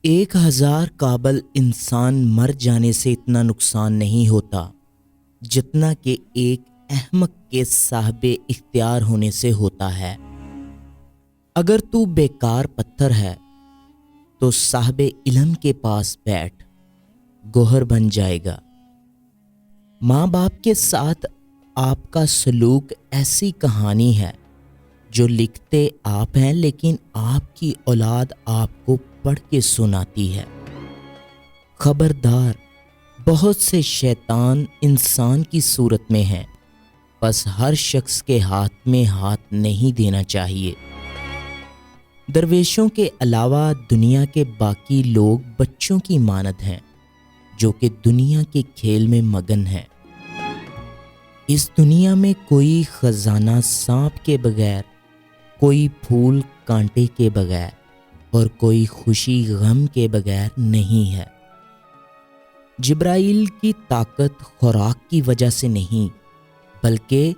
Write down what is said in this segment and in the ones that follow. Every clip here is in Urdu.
1000 قابل انسان مر جانے سے اتنا نقصان نہیں ہوتا جتنا کہ ایک احمق کے صاحب اختیار ہونے سے ہوتا ہے۔ اگر تو بیکار پتھر ہے تو صاحب علم کے پاس بیٹھ، گوہر بن جائے گا۔ ماں باپ کے ساتھ آپ کا سلوک ایسی کہانی ہے جو لکھتے آپ ہیں لیکن آپ کی اولاد آپ کو پڑھ کے سناتی ہے۔ خبردار، بہت سے شیطان انسان کی صورت میں ہیں، بس ہر شخص کے ہاتھ میں ہاتھ نہیں دینا چاہیے۔ درویشوں کے علاوہ دنیا کے باقی لوگ بچوں کی مانند ہیں جو کہ دنیا کے کھیل میں مگن ہیں۔ اس دنیا میں کوئی خزانہ سانپ کے بغیر، کوئی پھول کانٹے کے بغیر اور کوئی خوشی غم کے بغیر نہیں ہے۔ جبرائیل کی طاقت خوراک کی وجہ سے نہیں بلکہ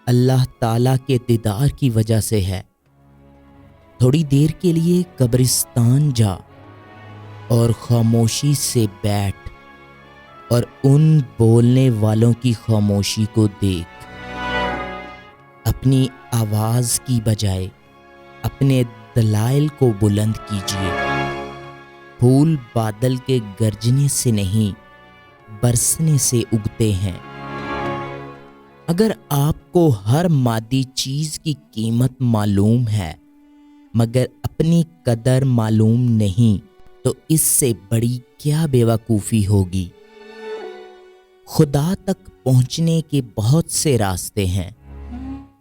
اللہ تعالیٰ کے دیدار کی وجہ سے ہے۔ تھوڑی دیر کے لیے قبرستان جا اور خاموشی سے بیٹھ اور ان بولنے والوں کی خاموشی کو دیکھ۔ اپنی آواز کی بجائے اپنے دلائل کو بلند کیجیے۔ پھول بادل کے گرجنے سے نہیں، برسنے سے اگتے ہیں۔ اگر آپ کو ہر مادی چیز کی قیمت معلوم ہے مگر اپنی قدر معلوم نہیں تو اس سے بڑی کیا بیوقوفی ہوگی۔ خدا تک پہنچنے کے بہت سے راستے ہیں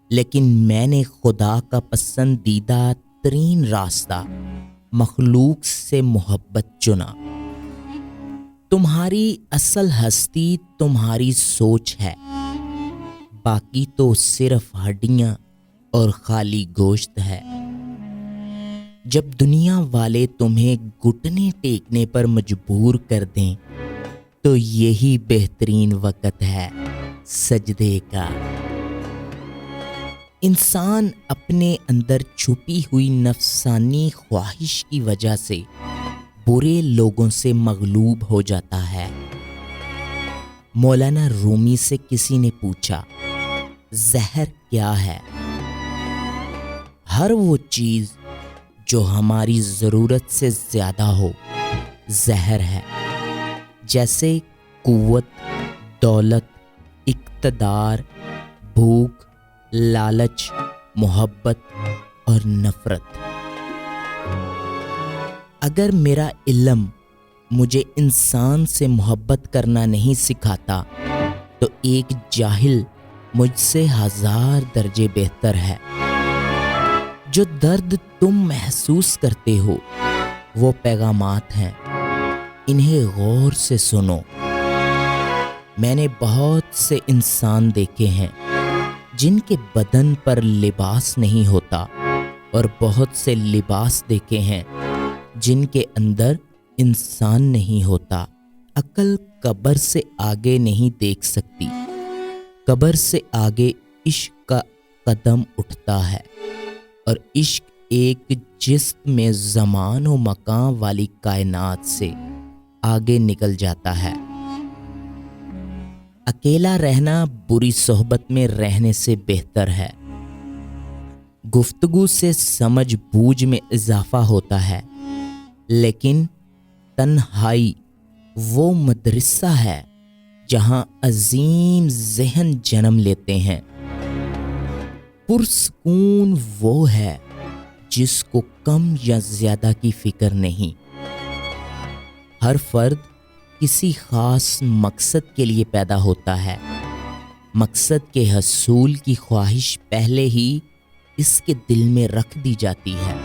لیکن میں نے خدا کا پسندیدہ ترین راستہ مخلوق سے محبت چنا۔ تمہاری اصل ہستی تمہاری سوچ ہے، باقی تو صرف ہڈیاں اور خالی گوشت ہے۔ جب دنیا والے تمہیں گھٹنے ٹیکنے پر مجبور کر دیں تو یہی بہترین وقت ہے سجدے کا۔ انسان اپنے اندر چھپی ہوئی نفسانی خواہش کی وجہ سے برے لوگوں سے مغلوب ہو جاتا ہے۔ مولانا رومی سے کسی نے پوچھا، زہر کیا ہے؟ ہر وہ چیز جو ہماری ضرورت سے زیادہ ہو زہر ہے، جیسے قوت، دولت، اقتدار، بھوک، لالچ، محبت اور نفرت۔ اگر میرا علم مجھے انسان سے محبت کرنا نہیں سکھاتا تو ایک جاہل مجھ سے 1000 درجے بہتر ہے۔ جو درد تم محسوس کرتے ہو وہ پیغامات ہیں، انہیں غور سے سنو۔ میں نے بہت سے انسان دیکھے ہیں جن کے بدن پر لباس نہیں ہوتا اور بہت سے لباس دیکھے ہیں جن کے اندر انسان نہیں ہوتا۔ عقل قبر سے آگے نہیں دیکھ سکتی، قبر سے آگے عشق کا قدم اٹھتا ہے اور عشق ایک جسم میں زمان و مکان والی کائنات سے آگے نکل جاتا ہے۔ اکیلا رہنا بری صحبت میں رہنے سے بہتر ہے۔ گفتگو سے سمجھ بوجھ میں اضافہ ہوتا ہے لیکن تنہائی وہ مدرسہ ہے جہاں عظیم ذہن جنم لیتے ہیں۔ پرسکون وہ ہے جس کو کم یا زیادہ کی فکر نہیں۔ ہر فرد کسی خاص مقصد کے لیے پیدا ہوتا ہے۔ مقصد کے حصول کی خواہش پہلے ہی اس کے دل میں رکھ دی جاتی ہے۔